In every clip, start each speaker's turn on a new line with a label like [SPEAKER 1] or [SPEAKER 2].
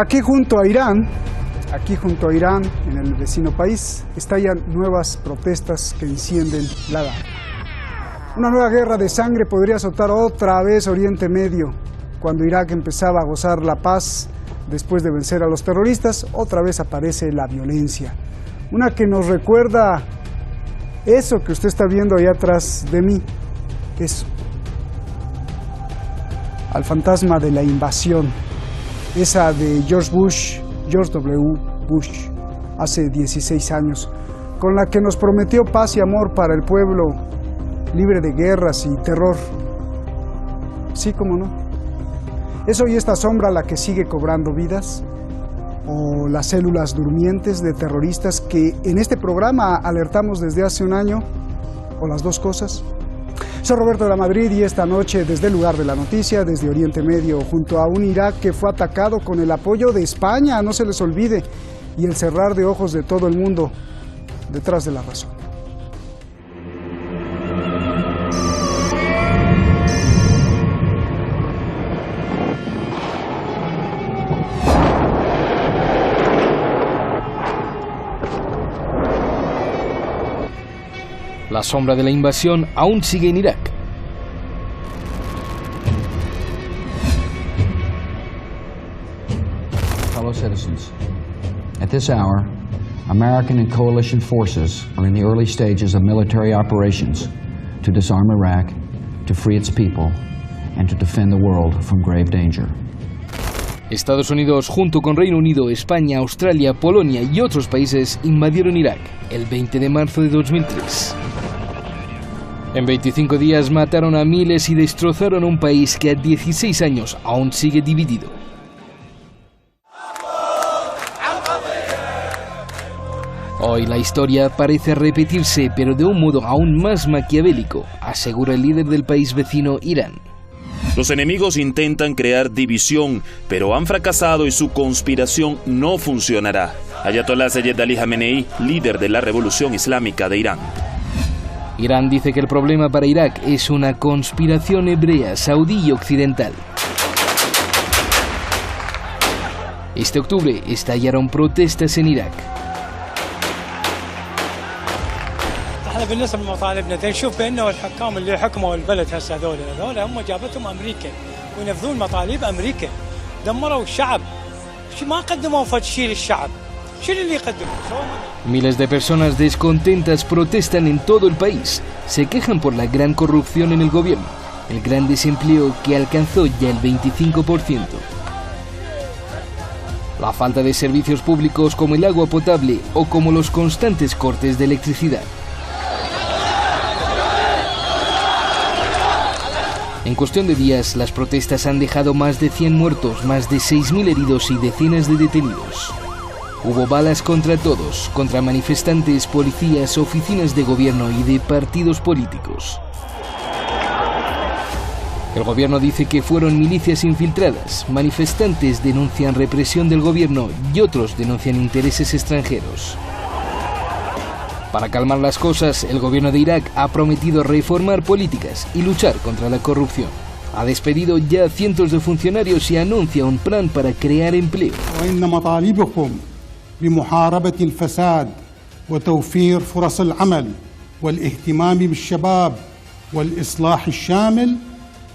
[SPEAKER 1] Aquí junto a Irán, en el vecino país, estallan nuevas protestas que encienden la alarma. Una nueva guerra de sangre podría azotar otra vez Oriente Medio. Cuando Irak empezaba a gozar la paz después de vencer a los terroristas, otra vez aparece la violencia. Una que nos recuerda eso que usted está viendo ahí atrás de mí, eso. Al fantasma de la invasión, esa de George W. Bush, hace 16 años, con la que nos prometió paz y amor para el pueblo, libre de guerras y terror. Sí, cómo no. ¿Es hoy esta sombra la que sigue cobrando vidas? ¿O las células durmientes de terroristas que en este programa alertamos desde hace un año? ¿O las dos cosas? Soy Roberto de la Madrid y esta noche desde el lugar de la noticia, desde Oriente Medio, junto a un Irak que fue atacado con el apoyo de España, no se les olvide, y el cerrar de ojos de todo el mundo detrás de la razón.
[SPEAKER 2] La sombra de la invasión aún sigue en Irak.
[SPEAKER 3] Fellow citizens, at this hour, American and coalition forces are in the early stages of military operations to disarm Iraq, to free its people, and to defend the world from grave danger.
[SPEAKER 2] Estados Unidos, junto con Reino Unido, España, Australia, Polonia y otros países, invadieron Irak el 20 de marzo de 2003. En 25 días mataron a miles y destrozaron un país que a 16 años aún sigue dividido. Hoy la historia parece repetirse, pero de un modo aún más maquiavélico, asegura el líder del país vecino, Irán.
[SPEAKER 4] Los enemigos intentan crear división, pero han fracasado y su conspiración no funcionará. Ayatollah Sayyid Ali Khamenei, líder de la Revolución Islámica de Irán.
[SPEAKER 2] Irán dice que el problema para Irak es una conspiración hebrea, saudí y occidental. Este octubre estallaron protestas en Irak.
[SPEAKER 5] احنا بالنسبه لمطالبنا نشوف بانه الحكام اللي حكموا البلد هسه هذول هم جابتهم امريكا وينفذون مطالب امريكا دمروا الشعب ما قدموا فد شيء للشعب شو اللي يقدموا.
[SPEAKER 2] Miles de personas descontentas protestan en todo el país. Se quejan por la gran corrupción en el gobierno, el gran desempleo que alcanzó ya el 25%. La falta de servicios públicos como el agua potable o como los constantes cortes de electricidad. En cuestión de días, las protestas han dejado más de 100 muertos, más de 6.000 heridos y decenas de detenidos. Hubo balas contra todos, contra manifestantes, policías, oficinas de gobierno y de partidos políticos. El gobierno dice que fueron milicias infiltradas, manifestantes denuncian represión del gobierno y otros denuncian intereses extranjeros. Para calmar las cosas, el gobierno de Irak ha prometido reformar políticas y luchar contra la corrupción. Ha despedido ya a cientos de funcionarios y anuncia un plan para crear empleo.
[SPEAKER 6] بمحاربة الفساد وتوفير فرص العمل والاهتمام بالشباب والإصلاح الشامل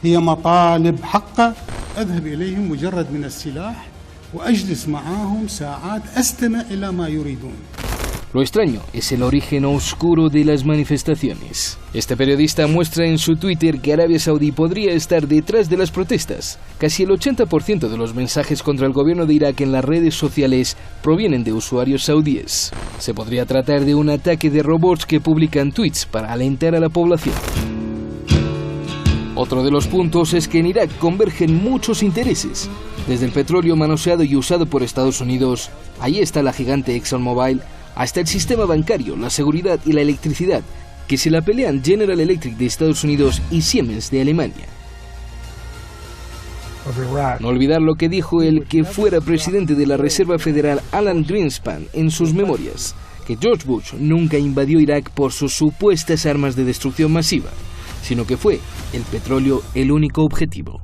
[SPEAKER 6] هي مطالب حقة. أذهب إليهم مجرد من السلاح وأجلس معهم ساعات أستمع إلى ما يريدون.
[SPEAKER 2] Lo extraño es el origen oscuro de las manifestaciones. Este periodista muestra en su Twitter que Arabia Saudí podría estar detrás de las protestas. Casi el 80% de los mensajes contra el gobierno de Irak en las redes sociales provienen de usuarios saudíes. Se podría tratar de un ataque de robots que publican tweets para alentar a la población. Otro de los puntos es que en Irak convergen muchos intereses. Desde el petróleo manoseado y usado por Estados Unidos, ahí está la gigante ExxonMobil, hasta el sistema bancario, la seguridad y la electricidad, que se la pelean General Electric de Estados Unidos y Siemens de Alemania. No olvidar lo que dijo el que fuera presidente de la Reserva Federal Alan Greenspan en sus memorias, que George Bush nunca invadió Irak por sus supuestas armas de destrucción masiva, sino que fue el petróleo el único objetivo.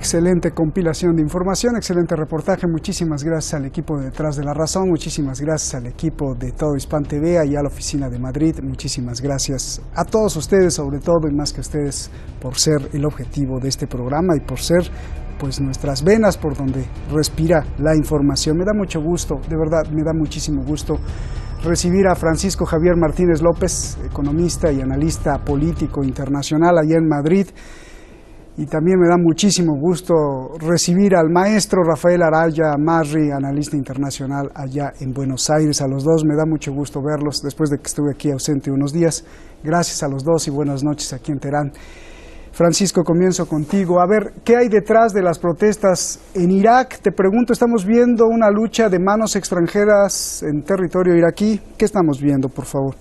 [SPEAKER 1] excelente compilación de información, excelente reportaje. Muchísimas gracias al equipo de Detrás de la Razón, muchísimas gracias al equipo de Todo Hispan TV, allá a la oficina de Madrid. Muchísimas gracias a todos ustedes, sobre todo y más que ustedes, por ser el objetivo de este programa y por ser pues nuestras venas por donde respira la información. Me da mucho gusto, de verdad, me da muchísimo gusto recibir a Francisco Javier Martínez López, economista y analista político internacional allá en Madrid. Y también me da muchísimo gusto recibir al maestro Rafael Araya Marri, analista internacional allá en Buenos Aires. A los dos me da mucho gusto verlos después de que estuve aquí ausente unos días. Gracias a los dos y buenas noches aquí en Teherán. Francisco, comienzo contigo. A ver, ¿qué hay detrás de las protestas en Irak? Te pregunto, estamos viendo una lucha de manos extranjeras en territorio iraquí. ¿Qué estamos viendo, por favor?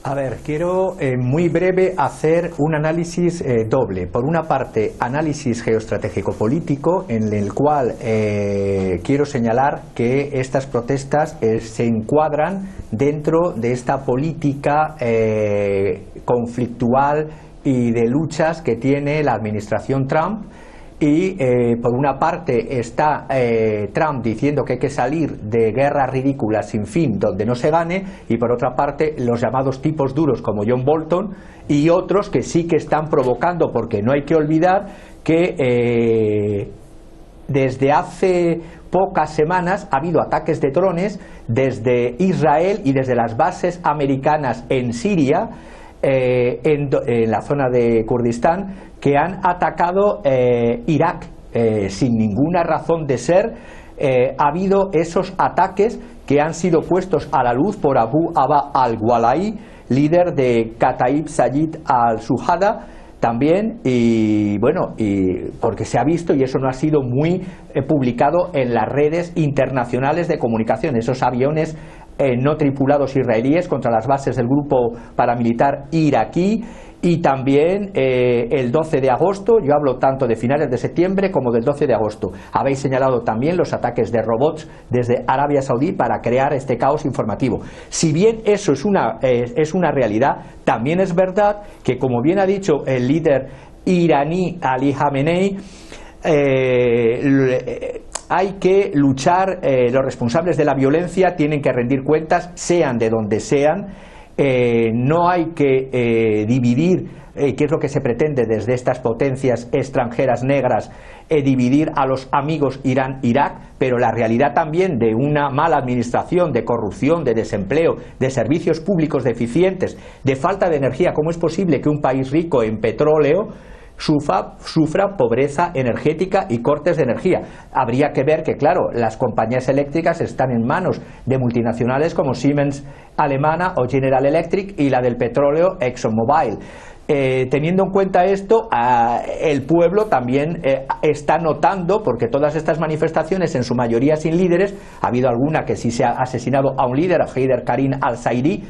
[SPEAKER 7] A ver, quiero muy breve hacer un análisis doble. Por una parte, análisis geoestratégico-político, en el cual quiero señalar que estas protestas se encuadran dentro de esta política conflictual y de luchas que tiene la administración Trump. Y por una parte está Trump diciendo que hay que salir de guerras ridículas sin fin donde no se gane, y por otra parte los llamados tipos duros como John Bolton y otros que sí que están provocando, porque no hay que olvidar que desde hace pocas semanas ha habido ataques de drones desde Israel y desde las bases americanas en Siria, en la zona de Kurdistán, que han atacado Irak sin ninguna razón de ser. Ha habido esos ataques que han sido puestos a la luz por Abu Aba al-Walai, líder de Kataib Sayyid al-Suhada también, y bueno, y porque se ha visto, y eso no ha sido muy publicado en las redes internacionales de comunicación, esos aviones no tripulados israelíes contra las bases del grupo paramilitar iraquí. Y también el 12 de agosto, yo hablo tanto de finales de septiembre como del 12 de agosto. Habéis señalado también los ataques de robots desde Arabia Saudí para crear este caos informativo. Si bien eso es una realidad, también es verdad que, como bien ha dicho el líder iraní Ali Khamenei, hay que luchar, los responsables de la violencia tienen que rendir cuentas, sean de donde sean. No hay que dividir, que es lo que se pretende desde estas potencias extranjeras negras, dividir a los amigos Irán-Irak, pero la realidad también de una mala administración, de corrupción, de desempleo, de servicios públicos deficientes, de falta de energía. ¿Cómo es posible que un país rico en petróleo sufra pobreza energética y cortes de energía? Habría que ver que, claro, las compañías eléctricas están en manos de multinacionales como Siemens alemana o General Electric, y la del petróleo ExxonMobil. Teniendo en cuenta esto, el pueblo también está notando, porque todas estas manifestaciones, en su mayoría sin líderes, ha habido alguna que sí se ha asesinado a un líder, a Haider Karim al-Zaidi,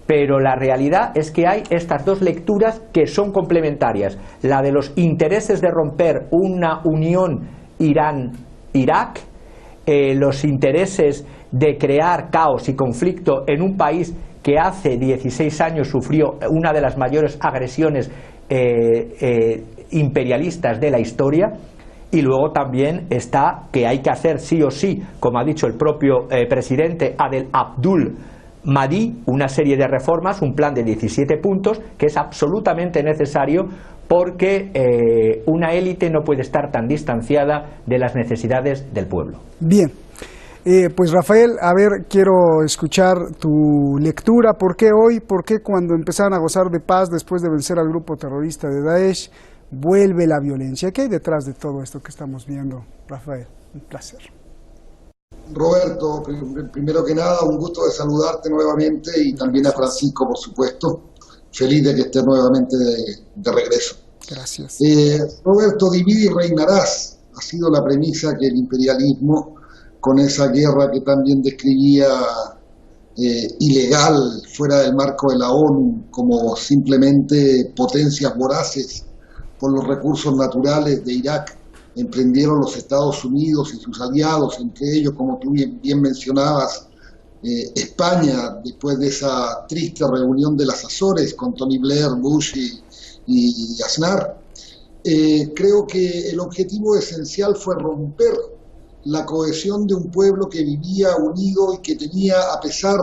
[SPEAKER 7] pero la realidad es que hay estas dos lecturas que son complementarias: la de los intereses de romper una unión Irán-Irak, los intereses de crear caos y conflicto en un país que hace 16 años sufrió una de las mayores agresiones imperialistas de la historia. Y luego también está que hay que hacer sí o sí, como ha dicho el propio presidente Adel Abdul Mahdi, una serie de reformas, un plan de 17 puntos que es absolutamente necesario, porque una élite no puede estar tan distanciada de las necesidades del pueblo.
[SPEAKER 1] Bien, pues Rafael, a ver, quiero escuchar tu lectura. ¿Por qué hoy? ¿Por qué cuando empezaron a gozar de paz después de vencer al grupo terrorista de Daesh, vuelve la violencia? ¿Qué hay detrás de todo esto que estamos viendo, Rafael? Un placer.
[SPEAKER 8] Roberto, primero que nada, un gusto de saludarte nuevamente, y también a Francisco, por supuesto. Feliz de que estés nuevamente de regreso.
[SPEAKER 1] Gracias.
[SPEAKER 8] Roberto, divide y reinarás. Ha sido la premisa que el imperialismo, con esa guerra que también describía ilegal, fuera del marco de la ONU, como simplemente potencias voraces por los recursos naturales de Irak, emprendieron los Estados Unidos y sus aliados, entre ellos, como tú bien mencionabas, España, después de esa triste reunión de las Azores con Tony Blair, Bush y Aznar. Creo que el objetivo esencial fue romper la cohesión de un pueblo que vivía unido y que tenía, a pesar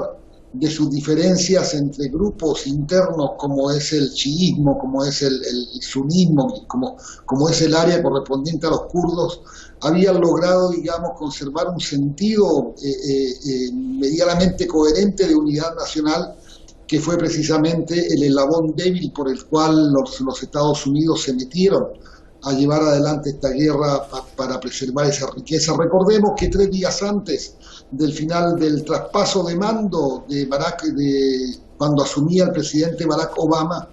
[SPEAKER 8] de sus diferencias entre grupos internos como es el chiismo, como es el sunismo, como es el área correspondiente a los kurdos, habían logrado, digamos, conservar un sentido medianamente coherente de unidad nacional, que fue precisamente el eslabón débil por el cual los Estados Unidos se metieron a llevar adelante esta guerra para preservar esa riqueza. Recordemos que 3 días antes del final del traspaso de mando de cuando asumía el presidente Barack Obama,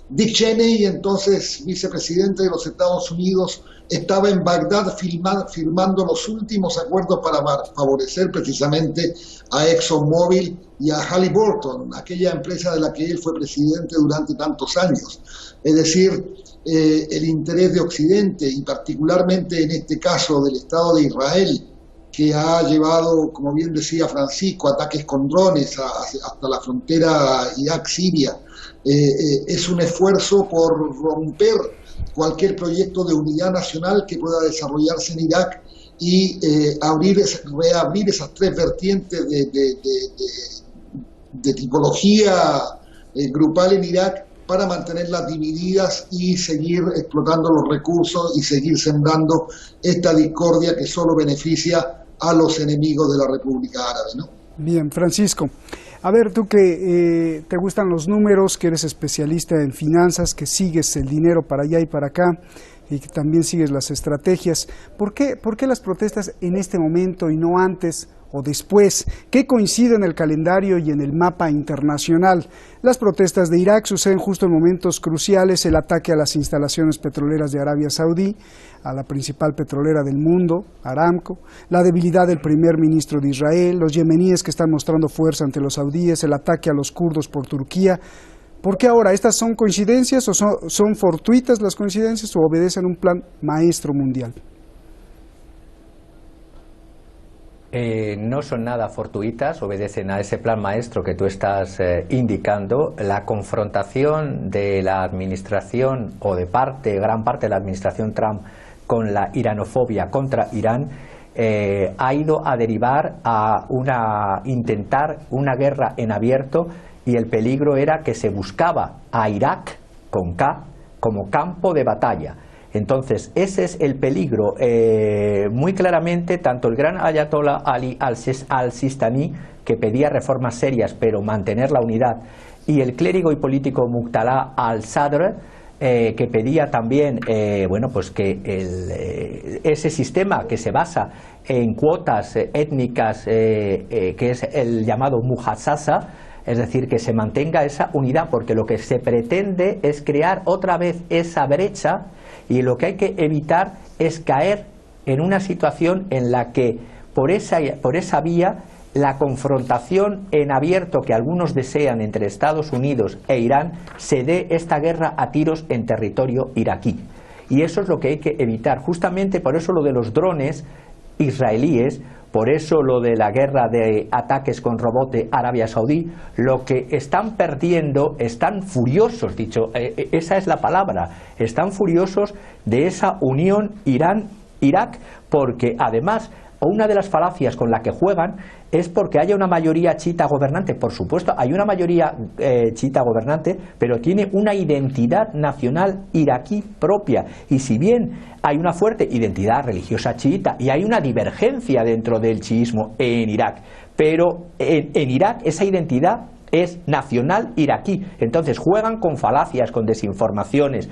[SPEAKER 8] Dick Cheney, entonces vicepresidente de los Estados Unidos, estaba en Bagdad firmando los últimos acuerdos para favorecer precisamente a ExxonMobil y a Halliburton, aquella empresa de la que él fue presidente durante tantos años. Es decir, el interés de Occidente, y particularmente en este caso del Estado de Israel, que ha llevado, como bien decía Francisco, ataques con drones hasta la frontera Irak-Siria, es un esfuerzo por romper cualquier proyecto de unidad nacional que pueda desarrollarse en Irak y reabrir esas 3 vertientes de tipología grupal en Irak, para mantenerlas divididas y seguir explotando los recursos y seguir sembrando esta discordia que solo beneficia a los enemigos de la República Árabe, ¿no?
[SPEAKER 1] Bien, Francisco. A ver, tú que te gustan los números, que eres especialista en finanzas, que sigues el dinero para allá y para acá, y que también sigues las estrategias, ¿por qué las protestas en este momento y no antes o después? ¿Qué coincide en el calendario y en el mapa internacional? Las protestas de Irak suceden justo en momentos cruciales: el ataque a las instalaciones petroleras de Arabia Saudí, a la principal petrolera del mundo, Aramco, la debilidad del primer ministro de Israel, los yemeníes que están mostrando fuerza ante los saudíes, el ataque a los kurdos por Turquía. ¿Por qué ahora? ¿Estas son coincidencias o son fortuitas las coincidencias o obedecen un plan maestro mundial?
[SPEAKER 7] No son nada fortuitas, obedecen a ese plan maestro que tú estás indicando. La confrontación de la administración, o de gran parte de la administración Trump, con la iranofobia contra Irán, ha ido a derivar a intentar una guerra en abierto, y el peligro era que se buscaba a Irak, con K, como campo de batalla. Entonces, ese es el peligro. Muy claramente, tanto el gran Ayatollah Ali al-Sistani, que pedía reformas serias pero mantener la unidad, y el clérigo y político Muqtada al-Sadr, que pedía también pues que ese sistema que se basa en cuotas étnicas, que es el llamado mujassasa, es decir, que se mantenga esa unidad, porque lo que se pretende es crear otra vez esa brecha, y lo que hay que evitar es caer en una situación en la que por esa vía la confrontación en abierto que algunos desean entre Estados Unidos e Irán se dé esta guerra a tiros en territorio iraquí. Y eso es lo que hay que evitar. Justamente por eso lo de los drones israelíes, por eso lo de la guerra de ataques con robot de Arabia Saudí, lo que están perdiendo, están furiosos, esa es la palabra, están furiosos de esa unión Irán-Irak, porque además una de las falacias con la que juegan es porque haya una mayoría chiita gobernante. Por supuesto, hay una mayoría chiita gobernante, pero tiene una identidad nacional iraquí propia. Y si bien hay una fuerte identidad religiosa chiita y hay una divergencia dentro del chiismo en Irak, pero en Irak esa identidad es nacional iraquí. Entonces juegan con falacias, con desinformaciones.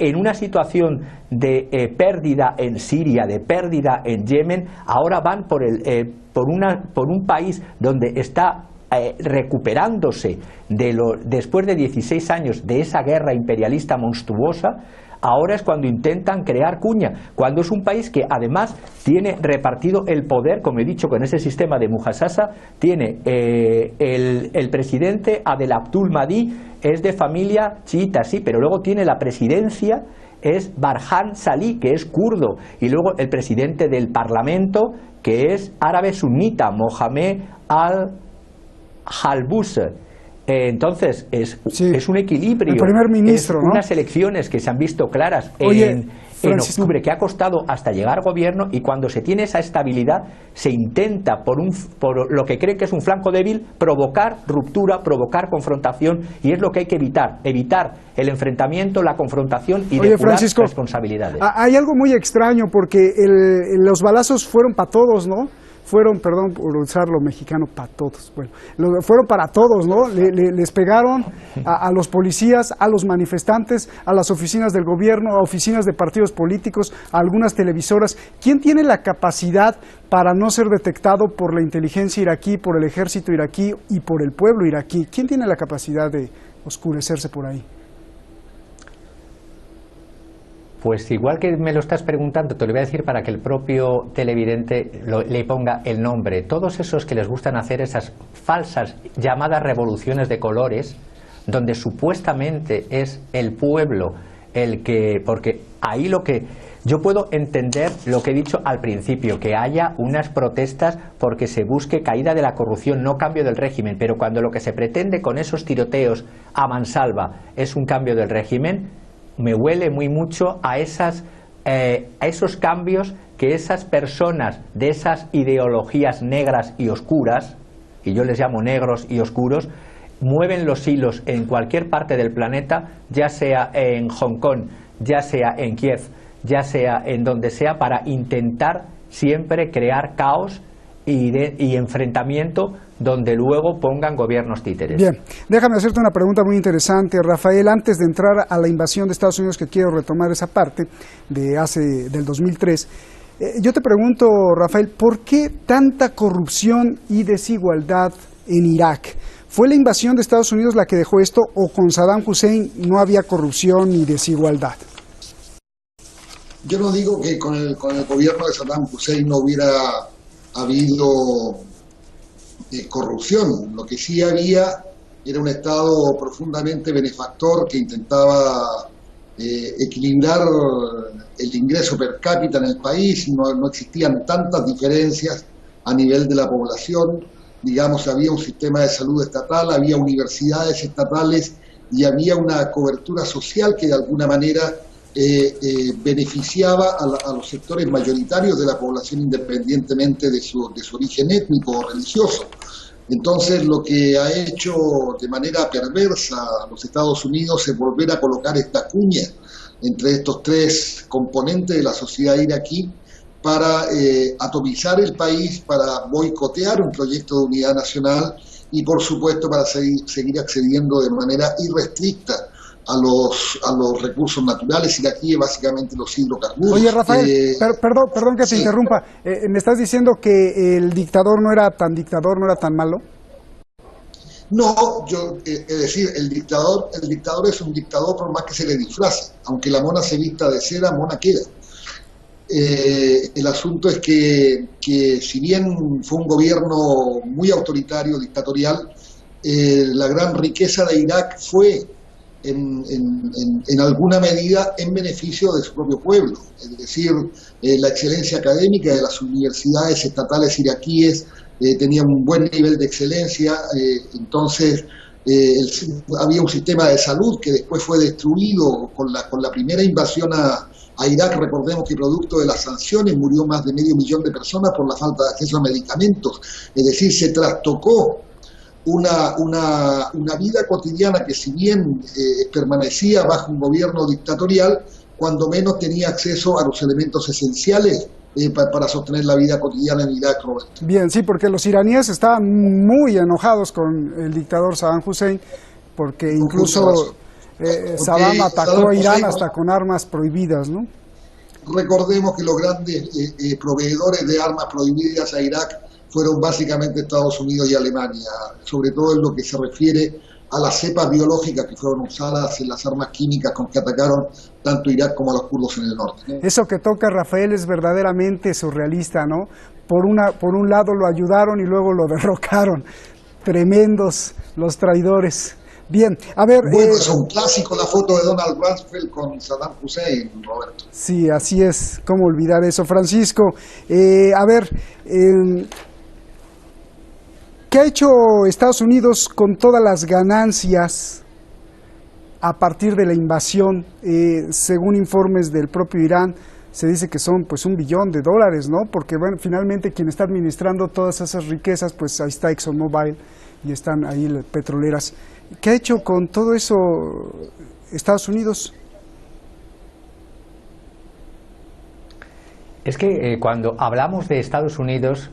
[SPEAKER 7] En una situación de pérdida en Siria, de pérdida en Yemen, ahora van por un país donde está recuperándose después de 16 años de esa guerra imperialista monstruosa. Ahora es cuando intentan crear cuña, cuando es un país que además tiene repartido el poder, como he dicho, con ese sistema de mujassasa. Tiene el presidente Adel Abdul Mahdi, es de familia chiita, sí, pero luego tiene la presidencia, es Barhan Salih, que es kurdo, y luego el presidente del parlamento, que es árabe sunita, Mohamed al-Bush. Entonces, es un equilibrio.
[SPEAKER 1] El primer ministro, ¿no?
[SPEAKER 7] Unas elecciones que se han visto claras en octubre, que ha costado hasta llegar al gobierno, y cuando se tiene esa estabilidad, se intenta, por lo que creen que es un flanco débil, provocar ruptura, provocar confrontación, y es lo que hay que evitar. Evitar el enfrentamiento, la confrontación y depurar responsabilidades.
[SPEAKER 1] Hay algo muy extraño, porque los balazos fueron para todos, ¿no? Fueron, perdón por usar lo mexicano, para todos, bueno, fueron para todos, ¿no? Les pegaron a los policías, a los manifestantes, a las oficinas del gobierno, a oficinas de partidos políticos, a algunas televisoras. ¿Quién tiene la capacidad para no ser detectado por la inteligencia iraquí, por el ejército iraquí y por el pueblo iraquí? ¿Quién tiene la capacidad de oscurecerse por ahí?
[SPEAKER 7] Pues igual que me lo estás preguntando, te lo voy a decir para que el propio televidente le ponga el nombre. Todos esos que les gustan hacer esas falsas llamadas revoluciones de colores, donde supuestamente es el pueblo el que... Porque ahí lo que... Yo puedo entender lo que he dicho al principio, que haya unas protestas porque se busque caída de la corrupción, no cambio del régimen, pero cuando lo que se pretende con esos tiroteos a mansalva es un cambio del régimen, me huele muy mucho a esos cambios que esas personas de esas ideologías negras y oscuras, y yo les llamo negros y oscuros, mueven los hilos en cualquier parte del planeta, ya sea en Hong Kong, ya sea en Kiev, ya sea en donde sea, para intentar siempre crear caos y enfrentamiento donde luego pongan gobiernos títeres.
[SPEAKER 1] Bien, déjame hacerte una pregunta muy interesante, Rafael, antes de entrar a la invasión de Estados Unidos, que quiero retomar esa parte del 2003. Yo te pregunto, Rafael, ¿por qué tanta corrupción y desigualdad en Irak? ¿Fue la invasión de Estados Unidos la que dejó esto, o con Saddam Hussein no había corrupción ni desigualdad?
[SPEAKER 8] Yo no digo que con el gobierno de Saddam Hussein no hubiera habido corrupción. Lo que sí había era un Estado profundamente benefactor que intentaba equilibrar el ingreso per cápita en el país, y no existían tantas diferencias a nivel de la población. Digamos, había un sistema de salud estatal, había universidades estatales y había una cobertura social que de alguna manera beneficiaba a los sectores mayoritarios de la población, independientemente de su origen étnico o religioso. Entonces, lo que ha hecho de manera perversa a los Estados Unidos es volver a colocar esta cuña entre estos tres componentes de la sociedad iraquí para atomizar el país, para boicotear un proyecto de unidad nacional y, por supuesto, para seguir accediendo de manera irrestricta a los recursos naturales iraquíes, básicamente los hidrocarburos.
[SPEAKER 1] Oye, Rafael, perdón que te interrumpa. ¿Me estás diciendo que el dictador no era tan malo?
[SPEAKER 8] No, es decir, el dictador es un dictador por más que se le disfrace. Aunque la mona se vista de seda, mona queda. El asunto es que si bien fue un gobierno muy autoritario, dictatorial, la gran riqueza de Irak fue en alguna medida en beneficio de su propio pueblo. Es decir, la excelencia académica de las universidades estatales iraquíes tenía un buen nivel de excelencia, entonces había un sistema de salud que después fue destruido con la primera invasión a Irak. Recordemos que producto de las sanciones murió más de 500.000 de personas por la falta de acceso a medicamentos. Es decir, se trastocó una vida cotidiana que, si bien permanecía bajo un gobierno dictatorial, cuando menos tenía acceso a los elementos esenciales para sostener la vida cotidiana en Irak, Roberto.
[SPEAKER 1] Bien, sí, porque los iraníes estaban muy enojados con el dictador Saddam Hussein, porque incluso Saddam atacó a Irán hasta con armas prohibidas, ¿no?
[SPEAKER 8] Recordemos que los grandes proveedores de armas prohibidas a Irak fueron básicamente Estados Unidos y Alemania, sobre todo en lo que se refiere a las cepas biológicas que fueron usadas en las armas químicas con que atacaron tanto Irak como a los kurdos en el norte, ¿no?
[SPEAKER 1] Eso que toca, Rafael, es verdaderamente surrealista, ¿no? Por un lado lo ayudaron y luego lo derrocaron. Tremendos los traidores. Bien, a ver...
[SPEAKER 8] Bueno, es un clásico la foto de Donald Rumsfeld con Saddam Hussein, Roberto.
[SPEAKER 1] Sí, así es. ¿Cómo olvidar eso? Francisco, a ver... ¿Qué ha hecho Estados Unidos con todas las ganancias a partir de la invasión? Según informes del propio Irán, se dice que son pues $1 billón, ¿no? Porque bueno, finalmente quien está administrando todas esas riquezas, pues ahí está ExxonMobil y están ahí las petroleras. ¿Qué ha hecho con todo eso Estados Unidos?
[SPEAKER 7] Es que cuando hablamos de Estados Unidos,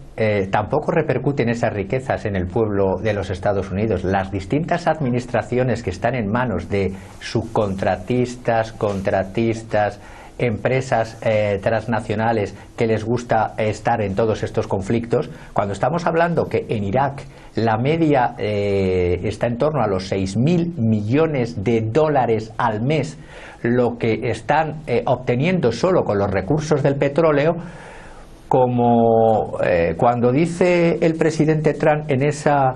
[SPEAKER 7] tampoco repercuten esas riquezas en el pueblo de los Estados Unidos. Las distintas administraciones que están en manos de subcontratistas, contratistas, empresas transnacionales que les gusta estar en todos estos conflictos, cuando estamos hablando que en Irak la media está en torno a los 6.000 millones de dólares al mes, lo que están obteniendo solo con los recursos del petróleo, como cuando dice el presidente Trump en esa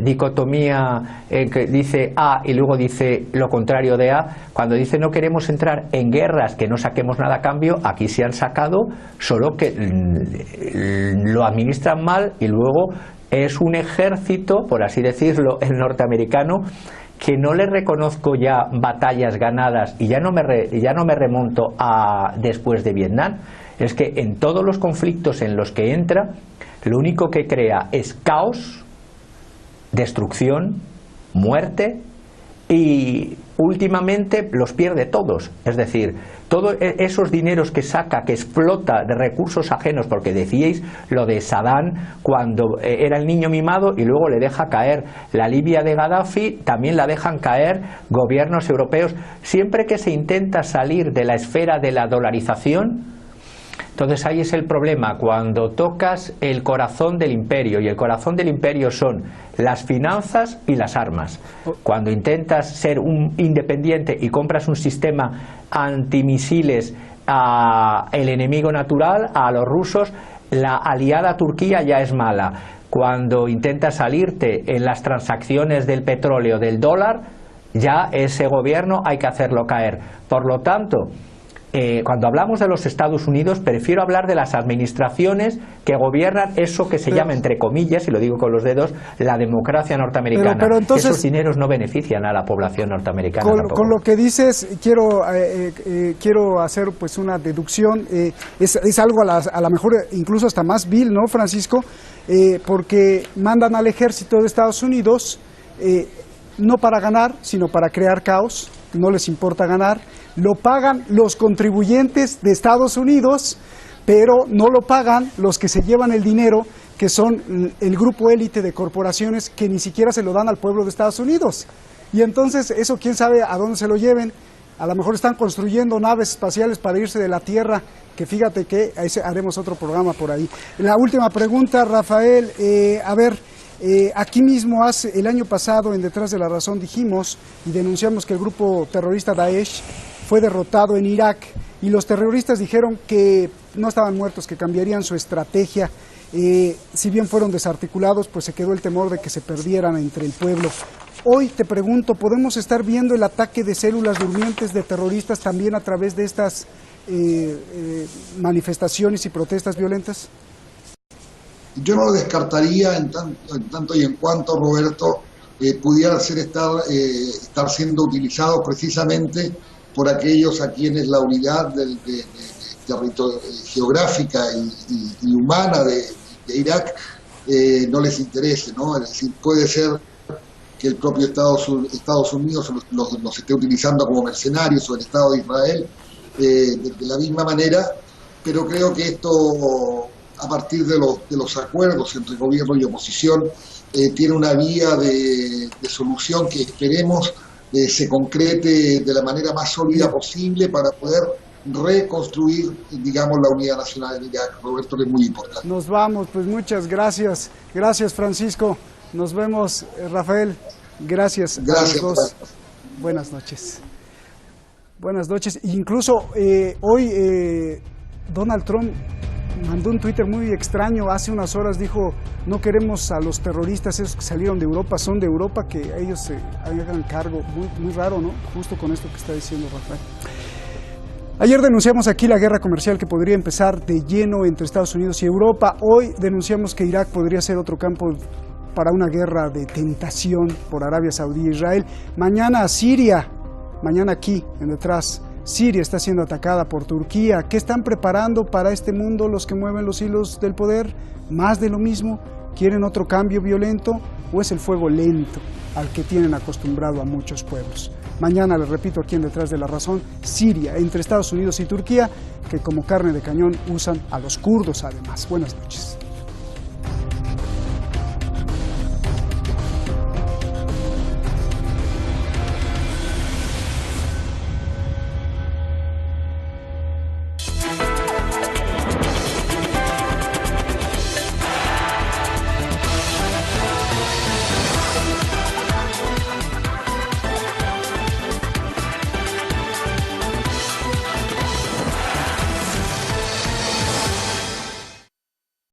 [SPEAKER 7] dicotomía que dice A y luego dice lo contrario de A, cuando dice no queremos entrar en guerras que no saquemos nada a cambio, aquí se han sacado, solo que lo administran mal y luego es un ejército, por así decirlo, el norteamericano, que no le reconozco ya batallas ganadas y ya no me remonto a después de Vietnam. Es que en todos los conflictos en los que entra, lo único que crea es caos, destrucción, muerte y últimamente los pierde todos. Es decir, todos esos dineros que saca, que explota de recursos ajenos, porque decíais lo de Saddam cuando era el niño mimado y luego le deja caer la Libia de Gaddafi, también la dejan caer gobiernos europeos. Siempre que se intenta salir de la esfera de la dolarización, entonces ahí es el problema, cuando tocas el corazón del imperio, y el corazón del imperio son las finanzas y las armas. Cuando intentas ser un independiente y compras un sistema antimisiles al enemigo natural, a los rusos, la aliada Turquía ya es mala. Cuando intentas salirte en las transacciones del petróleo, del dólar, ya ese gobierno hay que hacerlo caer. Por lo tanto, cuando hablamos de los Estados Unidos, prefiero hablar de las administraciones que gobiernan eso que se llama, entre comillas, y lo digo con los dedos, la democracia norteamericana.
[SPEAKER 1] Pero entonces,
[SPEAKER 7] esos dineros no benefician a la población norteamericana.
[SPEAKER 1] Con lo que dices, quiero hacer pues una deducción. Es algo a la mejor incluso hasta más vil, ¿no, Francisco? Porque mandan al ejército de Estados Unidos no para ganar, sino para crear caos. No les importa ganar, lo pagan los contribuyentes de Estados Unidos, pero no lo pagan los que se llevan el dinero, que son el grupo élite de corporaciones que ni siquiera se lo dan al pueblo de Estados Unidos. Y entonces eso quién sabe a dónde se lo lleven. A lo mejor están construyendo naves espaciales para irse de la Tierra, que fíjate que haremos otro programa por ahí. La última pregunta, Rafael, aquí mismo el año pasado en Detrás de la Razón dijimos y denunciamos que el grupo terrorista Daesh fue derrotado en Irak y los terroristas dijeron que no estaban muertos, que cambiarían su estrategia. Si bien fueron desarticulados, pues se quedó el temor de que se perdieran entre el pueblo. Hoy te pregunto, ¿podemos estar viendo el ataque de células durmientes de terroristas también a través de estas manifestaciones y protestas violentas?
[SPEAKER 8] Yo no lo descartaría en tanto y en cuanto, Roberto, pudiera estar siendo utilizado precisamente por aquellos a quienes la unidad geográfica y humana de Irak no les interese, ¿no? Es decir, puede ser que el propio Estados Unidos los esté utilizando como mercenarios, o el Estado de Israel de la misma manera, pero creo que esto, a partir de los acuerdos entre gobierno y oposición, tiene una vía de solución que esperemos se concrete de la manera más sólida posible para poder reconstruir, digamos, la unidad nacional de Irak, Roberto, que es muy importante.
[SPEAKER 1] Nos vamos, pues muchas gracias. Gracias, Francisco. Nos vemos, Rafael. Gracias a los dos. Gracias. Buenas noches. Buenas noches. Incluso hoy Donald Trump mandó un Twitter muy extraño. Hace unas horas dijo, no queremos a los terroristas esos que salieron de Europa, son de Europa, que ellos se hagan cargo. Muy raro, ¿no? Justo con esto que está diciendo Rafael. Ayer denunciamos aquí la guerra comercial que podría empezar de lleno entre Estados Unidos y Europa. Hoy denunciamos que Irak podría ser otro campo para una guerra de tentación por Arabia Saudí e Israel. Mañana Siria, mañana aquí, en detrás, Siria está siendo atacada por Turquía. ¿Qué están preparando para este mundo los que mueven los hilos del poder? ¿Más de lo mismo? ¿Quieren otro cambio violento? ¿O es el fuego lento al que tienen acostumbrado a muchos pueblos? Mañana, les repito, aquí en Detrás de la Razón, Siria, entre Estados Unidos y Turquía, que como carne de cañón usan a los kurdos además. Buenas noches.